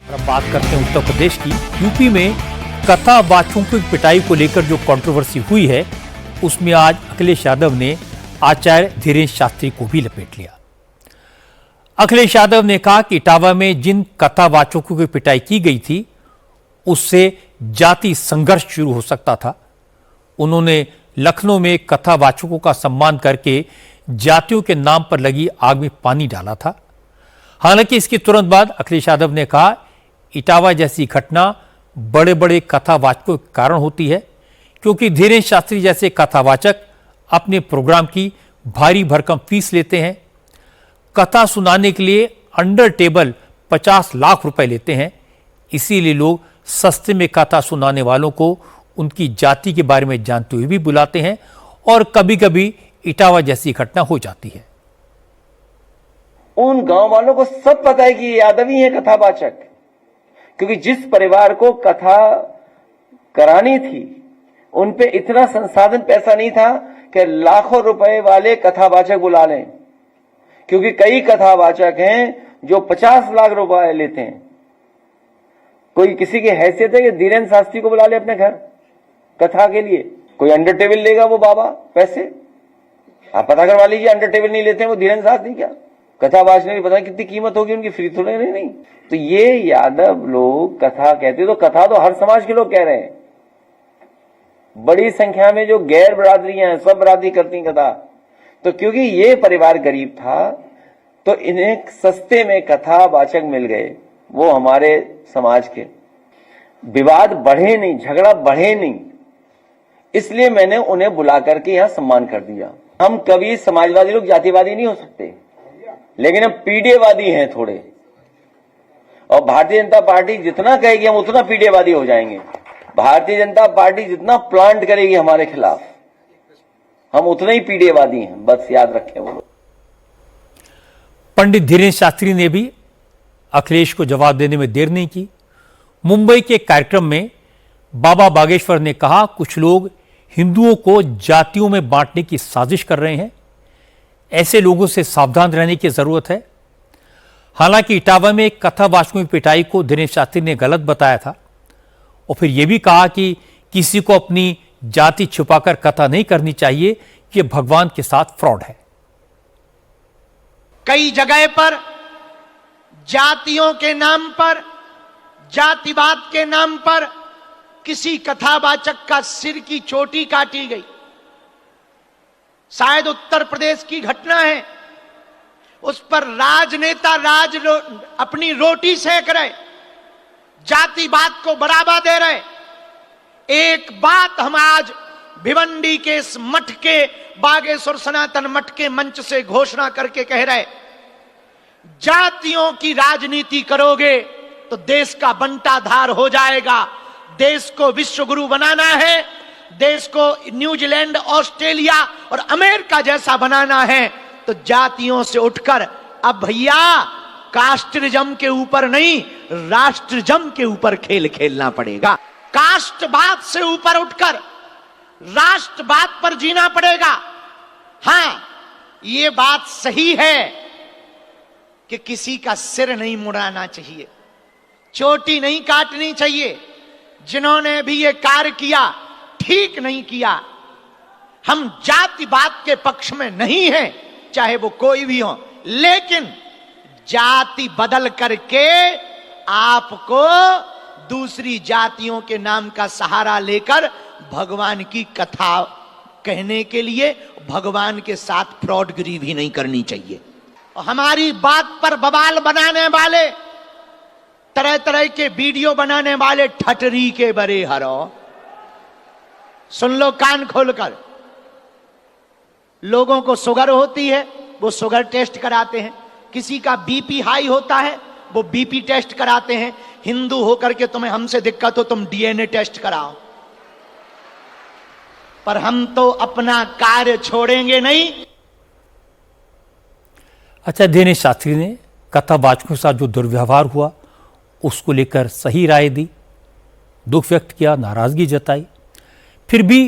अब बात करते हैं उत्तर प्रदेश की। यूपी में कथावाचकों की पिटाई को लेकर जो कंट्रोवर्सी हुई है, उसमें आज अखिलेश यादव ने आचार्य धीरेन्द्र शास्त्री को भी लपेट लिया। अखिलेश यादव ने कहा कि इटावा में जिन कथावाचकों की पिटाई की गई थी, उससे जाति संघर्ष शुरू हो सकता था। उन्होंने लखनऊ में कथावाचकों का सम्मान करके जातियों के नाम पर लगी आग में पानी डाला था। हालांकि इसके तुरंत बाद अखिलेश यादव ने कहा, इटावा जैसी घटना बड़े बड़े कथावाचकों के कारण होती है, क्योंकि धीरेन्द्र शास्त्री जैसे कथावाचक अपने प्रोग्राम की भारी भरकम फीस लेते हैं। कथा सुनाने के लिए अंडर टेबल 50 लाख रुपए लेते हैं। इसीलिए लोग सस्ते में कथा सुनाने वालों को उनकी जाति के बारे में जानते हुए भी बुलाते हैं और कभी कभी इटावा जैसी घटना हो जाती है। उन गांव वालों को सब पता है कि ये यादव ही है कथावाचक, क्योंकि जिस परिवार को कथा करानी थी उन पे इतना संसाधन पैसा नहीं था कि लाखों रुपए वाले कथावाचक बुला लें, क्योंकि कई कथावाचक हैं जो 50 लाख रुपए लेते हैं। कोई किसी की हैसियत है कि धीरेन्द्र शास्त्री को बुला ले अपने घर कथा के लिए? कोई अंडर टेबल लेगा वो बाबा पैसे? आप पता करवा लीजिए, अंडर टेबल नहीं लेते हैं वो धीरेन्द्र शास्त्री। क्या कथावाचक की पता कितनी कीमत होगी उनकी? फ्री थोड़े नहीं। तो ये यादव लोग कथा कहते, तो कथा तो हर समाज के लोग कह रहे हैं। बड़ी संख्या में जो गैर बरादरियां हैं, सब बरादरी करती कथा। तो क्योंकि ये परिवार गरीब था तो इन्हें सस्ते में कथावाचक मिल गए, वो हमारे समाज के। विवाद बढ़े नहीं, झगड़ा बढ़े नहीं, इसलिए मैंने उन्हें बुला करके यहां सम्मान कर दिया। हम कभी समाजवादी लोग जातिवादी नहीं हो सकते, लेकिन हम पीढ़ीवादी हैं थोड़े, और भारतीय जनता पार्टी जितना कहेगी हम उतना पीढ़ीवादी हो जाएंगे। भारतीय जनता पार्टी जितना प्लांट करेगी हमारे खिलाफ, हम उतने ही पीढ़ीवादी हैं, बस याद रखें वो लोग। पंडित धीरेन्द्र शास्त्री ने भी अखिलेश को जवाब देने में देर नहीं की। मुंबई के कार्यक्रम में बाबा बागेश्वर ने कहा, कुछ लोग हिंदुओं को जातियों में बांटने की साजिश कर रहे हैं, ऐसे लोगों से सावधान रहने की जरूरत है। हालांकि इटावा में कथावाचकों की पिटाई को धीरेन्द्र शास्त्री ने गलत बताया था और फिर यह भी कहा कि किसी को अपनी जाति छुपाकर कथा नहीं करनी चाहिए कि भगवान के साथ फ्रॉड है। कई जगह पर जातियों के नाम पर, जातिवाद के नाम पर किसी कथावाचक का सिर की चोटी काटी गई। शायद उत्तर प्रदेश की घटना है, उस पर राजनेता अपनी रोटी सेक रहे, जातिवाद को बढ़ावा दे रहे। एक बात हम आज भिवंडी के इस मठ के, बागेश्वर सनातन मठ के मंच से घोषणा करके कह रहे, जातियों की राजनीति करोगे तो देश का बंटाधार हो जाएगा। देश को विश्व गुरु बनाना है, देश को न्यूजीलैंड, ऑस्ट्रेलिया और अमेरिका जैसा बनाना है, तो जातियों से उठकर अब भैया कास्टिज्म के ऊपर नहीं, राष्ट्रजम के ऊपर खेल खेलना पड़ेगा। कास्टवाद से ऊपर उठकर राष्ट्रवाद पर जीना पड़ेगा। हां, यह बात सही है कि किसी का सिर नहीं मुड़ाना चाहिए, चोटी नहीं काटनी चाहिए। जिन्होंने भी यह कार्य किया ठीक नहीं किया। हम जातिवाद के पक्ष में नहीं हैं, चाहे वो कोई भी हो, लेकिन जाति बदल करके आपको दूसरी जातियों के नाम का सहारा लेकर भगवान की कथा कहने के लिए भगवान के साथ फ्रॉडगिरी भी नहीं करनी चाहिए। हमारी बात पर बवाल बनाने वाले, तरह तरह के वीडियो बनाने वाले ठटरी के बरे हरो, सुन लो कान खोलकर। लोगों को शुगर होती है, वो शुगर टेस्ट कराते हैं। किसी का बीपी हाई होता है, वो बीपी टेस्ट कराते हैं। हिंदू होकर के तुम्हें हमसे दिक्कत हो, तुम डीएनए टेस्ट कराओ। पर हम तो अपना कार्य छोड़ेंगे नहीं। अच्छा, धीरेन्द्र शास्त्री ने कथावाचकों के साथ जो दुर्व्यवहार हुआ उसको लेकर सही राय दी, दुख व्यक्त किया, नाराजगी जताई। फिर भी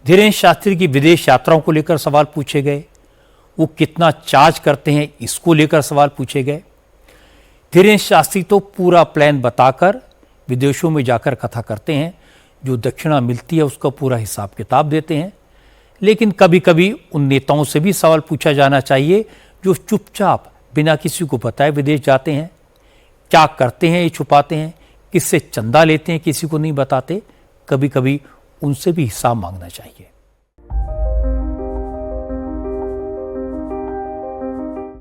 धीरेन्द्र शास्त्री की विदेश यात्राओं को लेकर सवाल पूछे गए, वो कितना चार्ज करते हैं इसको लेकर सवाल पूछे गए। धीरेन्द्र शास्त्री तो पूरा प्लान बताकर विदेशों में जाकर कथा करते हैं, जो दक्षिणा मिलती है उसका पूरा हिसाब किताब देते हैं। लेकिन कभी कभी उन नेताओं से भी सवाल पूछा जाना चाहिए जो चुपचाप बिना किसी को बताए विदेश जाते हैं। क्या करते हैं ये छुपाते हैं, किससे चंदा लेते हैं किसी को नहीं बताते। कभी कभी उनसे भी हिसाब मांगना चाहिए।